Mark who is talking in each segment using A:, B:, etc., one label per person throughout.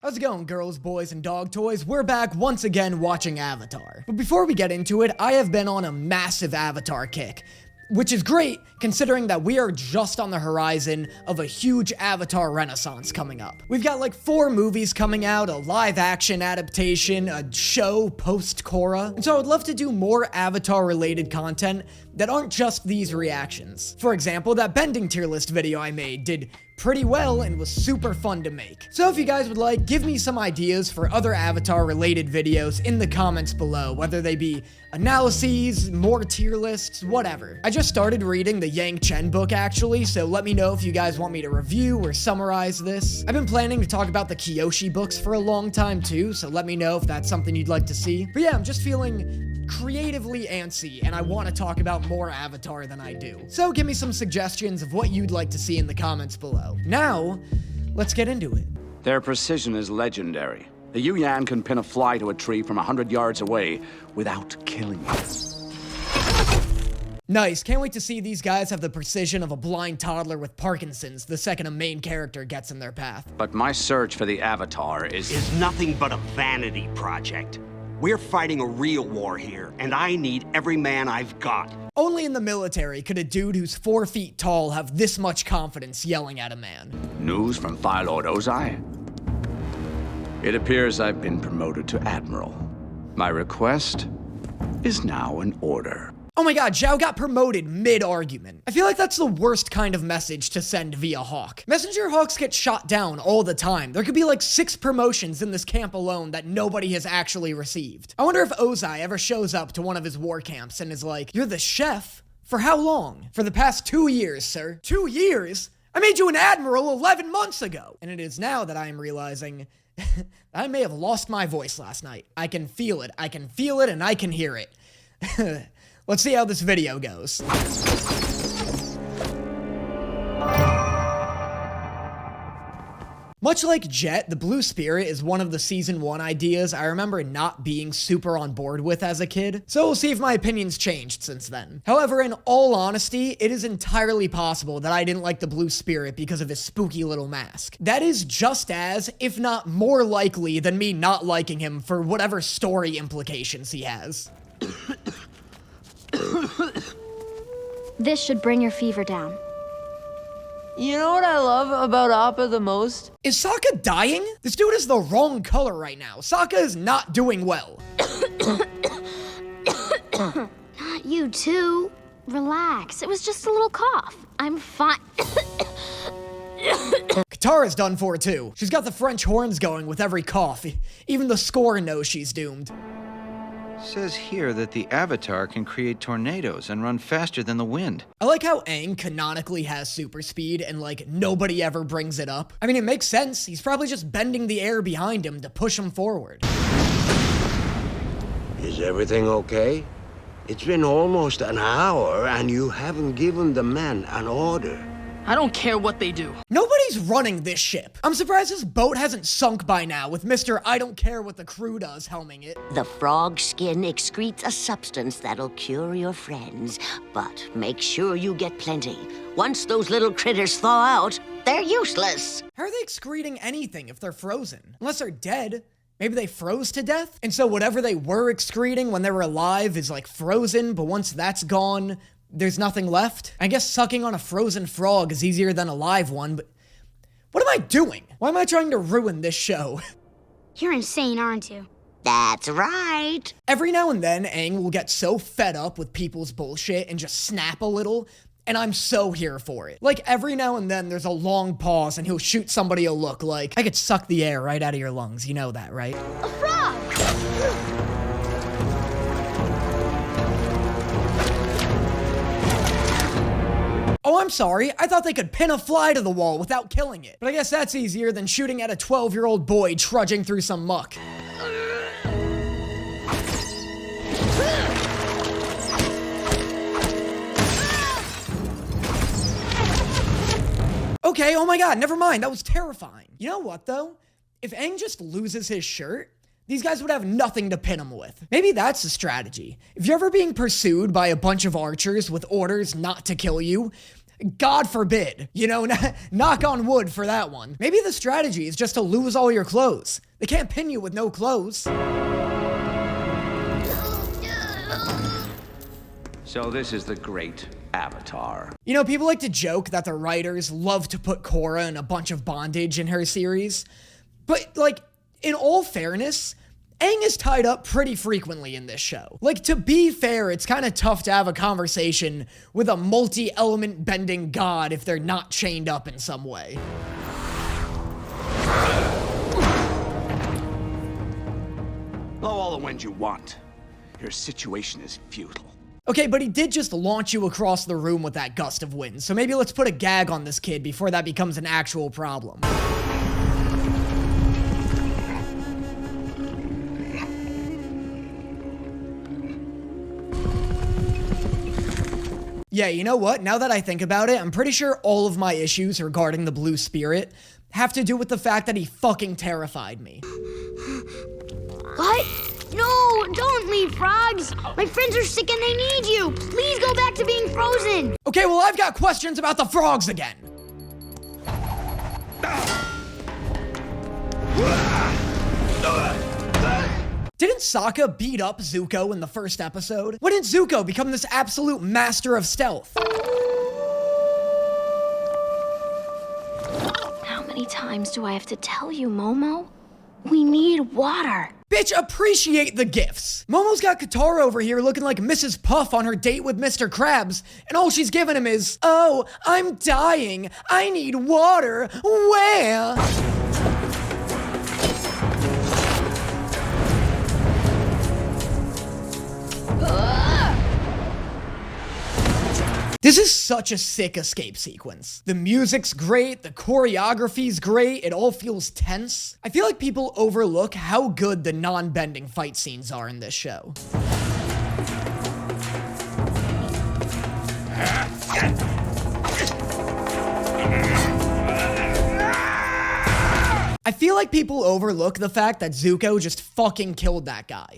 A: How's it going, girls, boys, and dog toys? We're back once again watching Avatar. But before we get into it, I have been on a massive Avatar kick, which is great considering that we are just on the horizon of a huge Avatar renaissance coming up. We've got like 4 movies coming out, a live action adaptation, a show post-Korra, and so I would love to do more Avatar related content that aren't just these reactions. For example, that bending tier list video I made did pretty well and was super fun to make. So if you guys would like, give me some ideas for other Avatar related videos in the comments below, whether they be analyses, more tier lists, whatever. I just started reading the Yang Chen book actually, so let me know if you guys want me to review or summarize this. I've been planning to talk about the Kyoshi books for a long time too, so let me know if that's something you'd like to see. But yeah, I'm just feeling creatively antsy, and I want to talk about more Avatar than I do. So give me some suggestions of what you'd like to see in the comments below. Now, let's get into it.
B: Their precision is legendary. The Yu Yan can pin a fly to a tree from 100 yards away without killing it.
A: Nice, can't wait to see these guys have the precision of a blind toddler with Parkinson's the second a main character gets in their path.
B: But my search for the Avatar is
C: nothing but a vanity project. We're fighting a real war here, and I need every man I've got.
A: Only in the military could a dude who's 4 feet tall have this much confidence yelling at a man.
B: News from Fire Lord Ozai? It appears I've been promoted to Admiral. My request is now in order.
A: Oh my god, Zhao got promoted mid-argument. I feel like that's the worst kind of message to send via Hawk. Messenger Hawks get shot down all the time. There could be like 6 promotions in this camp alone that nobody has actually received. I wonder if Ozai ever shows up to one of his war camps and is like, "You're the chef? For how long?" "For the past 2 years, sir." 2 years? I made you an admiral 11 months ago. And it is now that I am realizing I may have lost my voice last night. I can feel it, and I can hear it. Let's see how this video goes. Much like Jet, the Blue Spirit is one of the Season 1 ideas I remember not being super on board with as a kid, so we'll see if my opinions changed since then. However, in all honesty, it is entirely possible that I didn't like the Blue Spirit because of his spooky little mask. That is just as, if not more likely than me not liking him for whatever story implications he has.
D: This should bring your fever down.
E: You know what I love about Appa the most?
A: Is Sokka dying? This dude is the wrong color right now. Sokka is not doing well.
D: Not you too. Relax, it was just a little cough. I'm fine.
A: Katara's done for too. She's got the French horns going with every cough. Even the score knows she's doomed.
F: Says here that the Avatar can create tornadoes and run faster than the wind.
A: I like how Aang canonically has super speed and like nobody ever brings it up. I mean, it makes sense. He's probably just bending the air behind him to push him forward.
G: Is everything okay? It's been almost an hour and you haven't given the men an order.
E: I don't care what they do.
A: Nobody's running this ship. I'm surprised this boat hasn't sunk by now with Mr. I don't care what the crew does helming it.
H: The frog skin excretes a substance that'll cure your friends, but make sure you get plenty. Once those little critters thaw out, they're useless.
A: How are they excreting anything if they're frozen? Unless they're dead. Maybe they froze to death? And so whatever they were excreting when they were alive is like frozen, but once that's gone, there's nothing left? I guess sucking on a frozen frog is easier than a live one, but what am I doing? Why am I trying to ruin this show?
D: You're insane, aren't you?
H: That's right.
A: Every now and then, Aang will get so fed up with people's bullshit and just snap a little, and I'm so here for it. Like, every now and then, there's a long pause and he'll shoot somebody a look like, "I could suck the air right out of your lungs." You know that, right?
D: A frog!
A: Oh, I'm sorry. I thought they could pin a fly to the wall without killing it. But I guess that's easier than shooting at a 12-year-old boy trudging through some muck. Okay, oh my god, never mind. That was terrifying. You know what, though? If Aang just loses his shirt, these guys would have nothing to pin him with. Maybe that's the strategy. If you're ever being pursued by a bunch of archers with orders not to kill you, God forbid. You know, knock on wood for that one. Maybe the strategy is just to lose all your clothes. They can't pin you with no clothes.
B: So this is the great Avatar.
A: You know, people like to joke that the writers love to put Korra in a bunch of bondage in her series. But, like, in all fairness, Aang is tied up pretty frequently in this show. Like, to be fair, it's kind of tough to have a conversation with a multi-element bending god if they're not chained up in some way.
B: Blow all the wind you want. Your situation is futile.
A: Okay, but he did just launch you across the room with that gust of wind, so maybe let's put a gag on this kid before that becomes an actual problem. Yeah, you know what? Now that I think about it, I'm pretty sure all of my issues regarding the Blue Spirit have to do with the fact that he fucking terrified me.
D: What? No, don't leave, frogs. My friends are sick and they need you. Please go back to being frozen.
A: Okay, well, I've got questions about the frogs again. Didn't Sokka beat up Zuko in the first episode? When did Zuko become this absolute master of stealth?
D: How many times do I have to tell you, Momo? We need water.
A: Bitch, appreciate the gifts. Momo's got Katara over here looking like Mrs. Puff on her date with Mr. Krabs, and all she's giving him is, "Oh, I'm dying. I need water. Where?" This is such a sick escape sequence. The music's great, the choreography's great, it all feels tense. I feel like people overlook how good the non-bending fight scenes are in this show. I feel like people overlook the fact that Zuko just fucking killed that guy.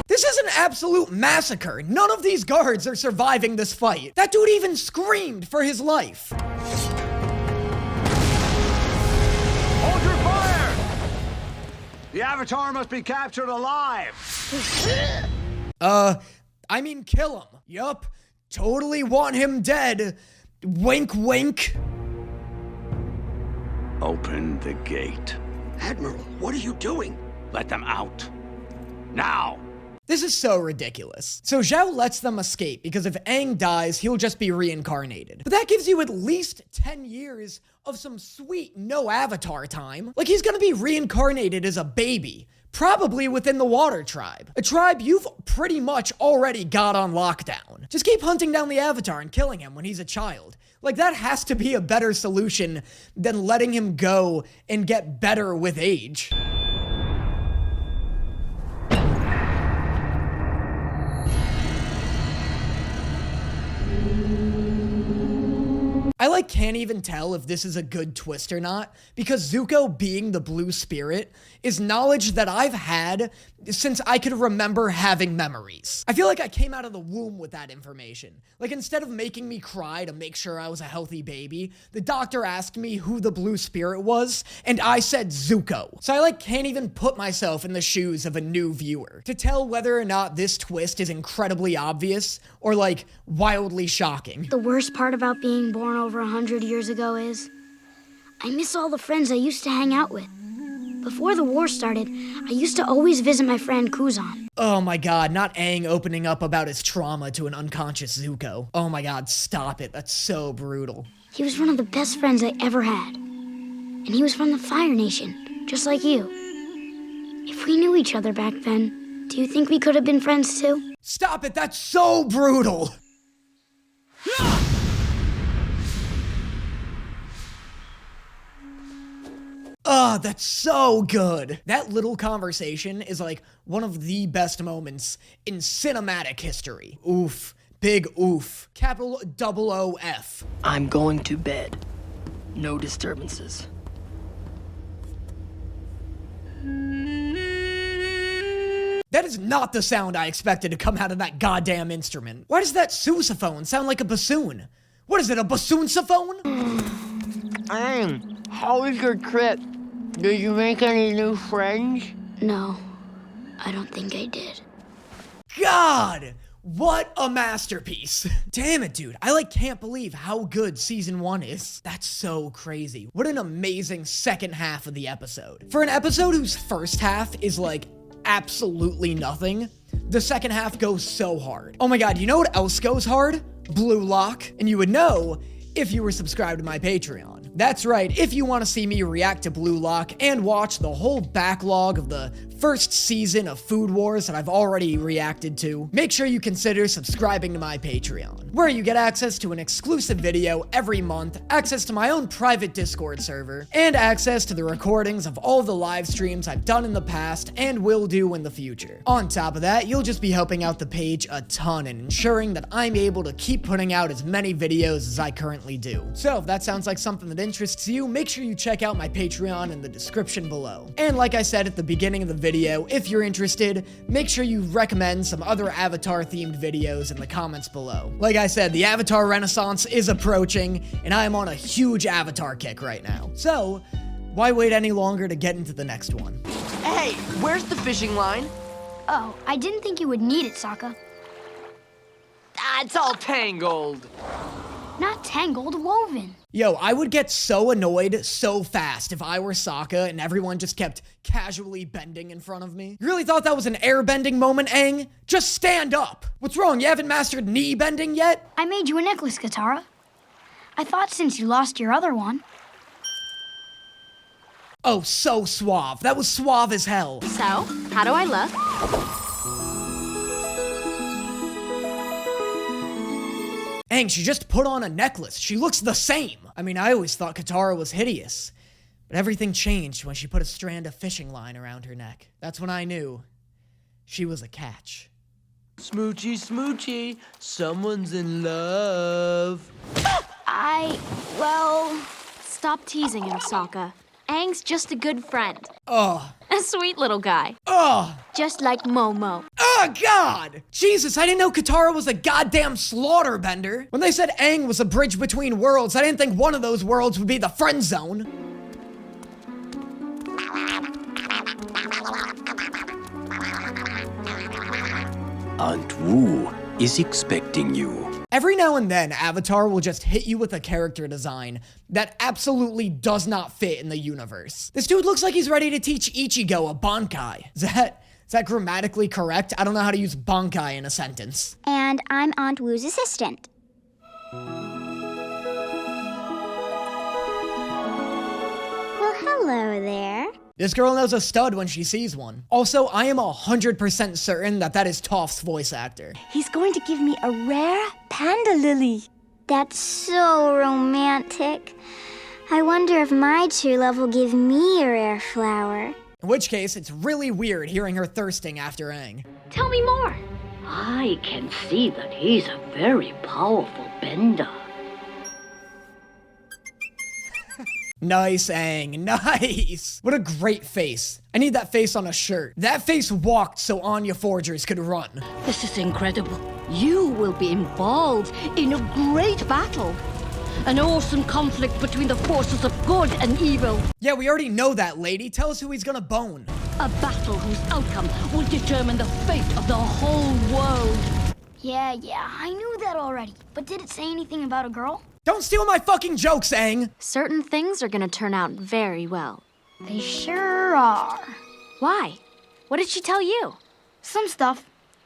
A: This is an absolute massacre. None of these guards are surviving this fight. That dude even screamed for his life.
B: Hold your fire! The Avatar must be captured alive.
A: I mean kill him. Yup. Totally want him dead. Wink, wink.
B: Open the gate.
C: Admiral, what are you doing?
B: Let them out. Now!
A: This is so ridiculous. So Zhao lets them escape because if Aang dies, he'll just be reincarnated. But that gives you at least 10 years of some sweet no Avatar time. Like he's gonna be reincarnated as a baby, probably within the Water Tribe. A tribe you've pretty much already got on lockdown. Just keep hunting down the Avatar and killing him when he's a child. Like that has to be a better solution than letting him go and get better with age. I can't even tell if this is a good twist or not, because Zuko being the Blue Spirit is knowledge that I've had since I could remember having memories. I feel like I came out of the womb with that information. Like instead of making me cry to make sure I was a healthy baby, the doctor asked me who the Blue Spirit was, and I said Zuko. So I can't even put myself in the shoes of a new viewer to tell whether or not this twist is incredibly obvious or wildly shocking.
D: The worst part about being born over 100 years ago is I miss all the friends I used to hang out with. Before the war started, I used to always visit my friend Kuzan.
A: Oh my god, not Aang opening up about his trauma to an unconscious Zuko. Oh my god, stop it. That's so brutal.
D: He was one of the best friends I ever had. And he was from the Fire Nation, just like you. If we knew each other back then, do you think we could have been friends too?
A: Stop it, that's so brutal! Oh, that's so good. That little conversation is one of the best moments in cinematic history. Oof. Big oof. Capital OOF.
E: I'm going to bed. No disturbances.
A: That is not the sound I expected to come out of that goddamn instrument. Why does that sousaphone sound like a bassoon? What is it, a bassoon-saphone?
E: Aang, how was your trip? Did you make any new friends?
D: No, I don't think I did.
A: God! What a masterpiece. Damn it, dude. I can't believe how good season 1 is. That's so crazy. What an amazing second half of the episode. For an episode whose first half is absolutely nothing, the second half goes so hard. Oh my god, you know what else goes hard? Blue Lock. And you would know if you were subscribed to my Patreon. That's right, if you want to see me react to Blue Lock and watch the whole backlog of the first season of Food Wars that I've already reacted to, make sure you consider subscribing to my Patreon, where you get access to an exclusive video every month, access to my own private Discord server, and access to the recordings of all the live streams I've done in the past and will do in the future. On top of that, you'll just be helping out the page a ton and ensuring that I'm able to keep putting out as many videos as I currently do. So if that sounds like something that interests you, make sure you check out my Patreon in the description below. And like I said at the beginning of the video, if you're interested, make sure you recommend some other Avatar themed videos in the comments below. Like I said, the Avatar Renaissance is approaching, and I am on a huge Avatar kick right now. So, why wait any longer to get into the next one?
E: Hey, where's the fishing line?
D: Oh, I didn't think you would need it, Sokka.
E: It's all tangled.
D: Not tangled, woven.
A: Yo, I would get so annoyed so fast if I were Sokka and everyone just kept casually bending in front of me. You really thought that was an airbending moment, Aang? Just stand up. What's wrong? You haven't mastered knee bending yet?
D: I made you a necklace, Katara. I thought since you lost your other one.
A: Oh, so suave. That was suave as hell.
I: So, how do I look?
A: Aang, she just put on a necklace. She looks the same. I mean, I always thought Katara was hideous. But everything changed when she put a strand of fishing line around her neck. That's when I knew she was a catch.
E: Smoochy, smoochy, someone's in love.
I: Well, stop teasing him, Sokka. Aang's just a good friend.
A: Oh.
I: A sweet little guy.
A: Oh.
I: Just like Momo.
A: Oh, God! Jesus, I didn't know Katara was a goddamn slaughter-bender. When they said Aang was a bridge between worlds, I didn't think one of those worlds would be the friend zone.
J: Aunt Wu is expecting you.
A: Every now and then, Avatar will just hit you with a character design that absolutely does not fit in the universe. This dude looks like he's ready to teach Ichigo a Bankai. Is that grammatically correct? I don't know how to use Bankai in a sentence.
K: And I'm Aunt Wu's assistant. Well, hello there.
A: This girl knows a stud when she sees one. Also, I am 100% certain that is Toph's voice actor.
K: He's going to give me a rare panda lily. That's so romantic. I wonder if my true love will give me a rare flower.
A: In which case, it's really weird hearing her thirsting after Aang.
I: Tell me more.
L: I can see that he's a very powerful bender.
A: Nice, Aang, nice! What a great face. I need that face on a shirt. That face walked so Anya Forgers could run.
L: This is incredible. You will be involved in a great battle. An awesome conflict between the forces of good and evil.
A: Yeah, we already know that, lady. Tell us who he's gonna bone.
L: A battle whose outcome will determine the fate of the whole world.
D: Yeah, I knew that already. But did it say anything about a girl?
A: Don't steal my fucking jokes, Aang!
I: Certain things are gonna turn out very well.
D: They sure are.
I: Why? What did she tell you?
D: Some stuff.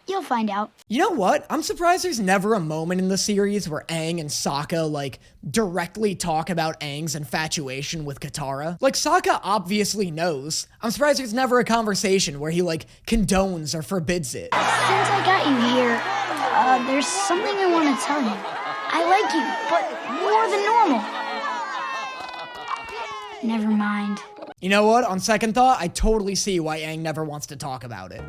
D: You'll find out.
A: You know what? I'm surprised there's never a moment in the series where Aang and Sokka, directly talk about Aang's infatuation with Katara. Sokka obviously knows. I'm surprised there's never a conversation where he, condones or forbids it.
D: Since I got you here, there's something I want to tell you. I like you, but more than normal. Never mind.
A: You know what? On second thought, I totally see why Aang never wants to talk about it.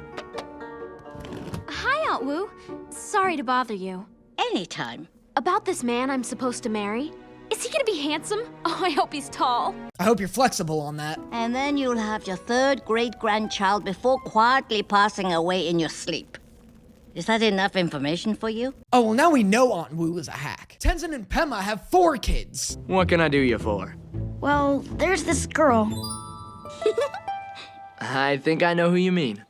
I: Hi, Aunt Wu. Sorry to bother you.
L: Anytime.
I: About this man I'm supposed to marry. Is he gonna be handsome? Oh, I hope he's tall.
A: I hope you're flexible on that.
L: And then you'll have your third great-grandchild before quietly passing away in your sleep. Is that enough information for you?
A: Oh, well, now we know Aunt Wu is a hack. Tenzin and Pema have 4 kids.
M: What can I do you for?
D: Well, there's this girl.
M: I think I know who you mean.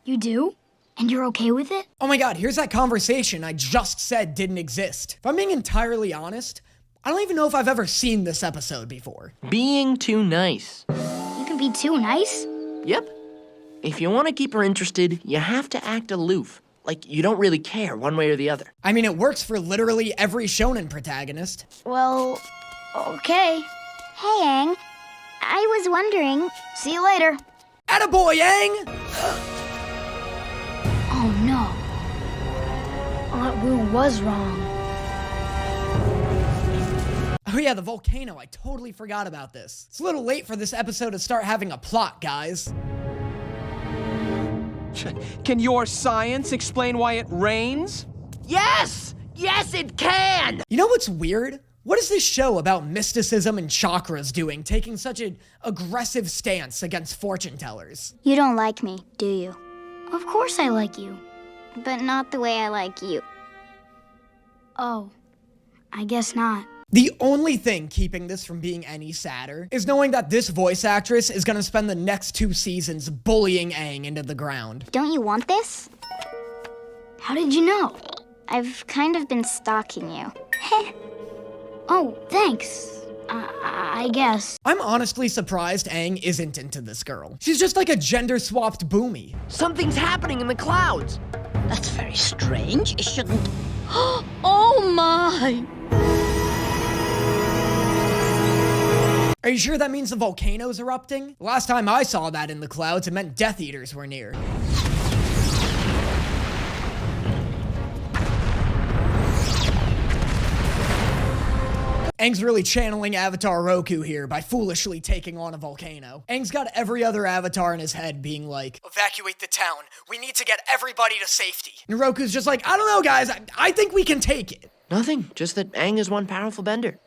D: You do? And you're okay with it?
A: Oh my god, here's that conversation I just said didn't exist. If I'm being entirely honest, I don't even know if I've ever seen this episode before.
M: Being too nice.
D: You can be too nice?
M: Yep. If you want to keep her interested, you have to act aloof. Like you don't really care one way or the other.
A: I mean, it works for literally every shonen protagonist.
D: Well, okay.
K: Hey, Aang. I was wondering.
D: See you later.
A: Attaboy, Aang!
D: Oh no. Aunt Wu was wrong.
A: Oh yeah, the volcano. I totally forgot about this. It's a little late for this episode to start having a plot, guys.
N: Can your science explain why it rains?
E: Yes! Yes, it can!
A: You know what's weird? What is this show about mysticism and chakras doing, taking such an aggressive stance against fortune tellers?
K: You don't like me, do you?
D: Of course I like you.
K: But not the way I like you.
D: Oh, I guess not.
A: The only thing keeping this from being any sadder is knowing that this voice actress is gonna spend the next 2 seasons bullying Aang into the ground.
K: Don't you want this?
D: How did you know?
K: I've kind of been stalking you.
D: Oh, thanks. I guess.
A: I'm honestly surprised Aang isn't into this girl. She's just like a gender-swapped Boomy.
E: Something's happening in the clouds.
L: That's very strange. It shouldn't... Oh my!
A: Are you sure that means the volcano's erupting? Last time I saw that in the clouds, it meant Death Eaters were near. Aang's really channeling Avatar Roku here by foolishly taking on a volcano. Aang's got every other avatar in his head being like, evacuate the town. We need to get everybody to safety. And Roku's just like, I don't know, guys. I think we can take it.
M: Nothing, just that Aang is one powerful bender.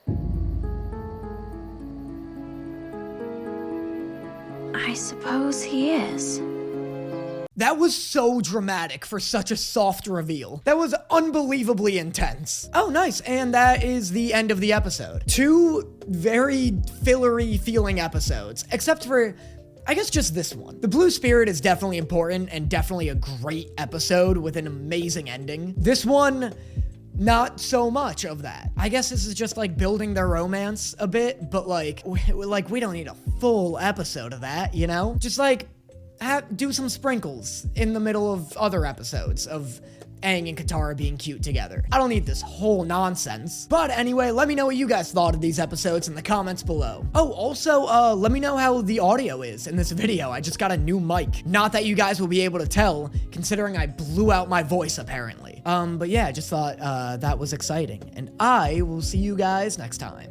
I: I suppose he is.
A: That was so dramatic for such a soft reveal. That was unbelievably intense. Oh, nice. And that is the end of the episode. 2 very fillery feeling episodes, except for, I guess, just this one. The Blue Spirit is definitely important and definitely a great episode with an amazing ending. This one, not so much of that. I guess this is just like building their romance a bit, but like we don't need a full episode of that, you know? Just like, do some sprinkles in the middle of other episodes of Aang and Katara being cute together. I don't need this whole nonsense. But anyway, let me know what you guys thought of these episodes in the comments below. Oh, also, let me know how the audio is in this video. I just got a new mic. Not that you guys will be able to tell, considering I blew out my voice, apparently. But yeah, I just thought that was exciting. And I will see you guys next time.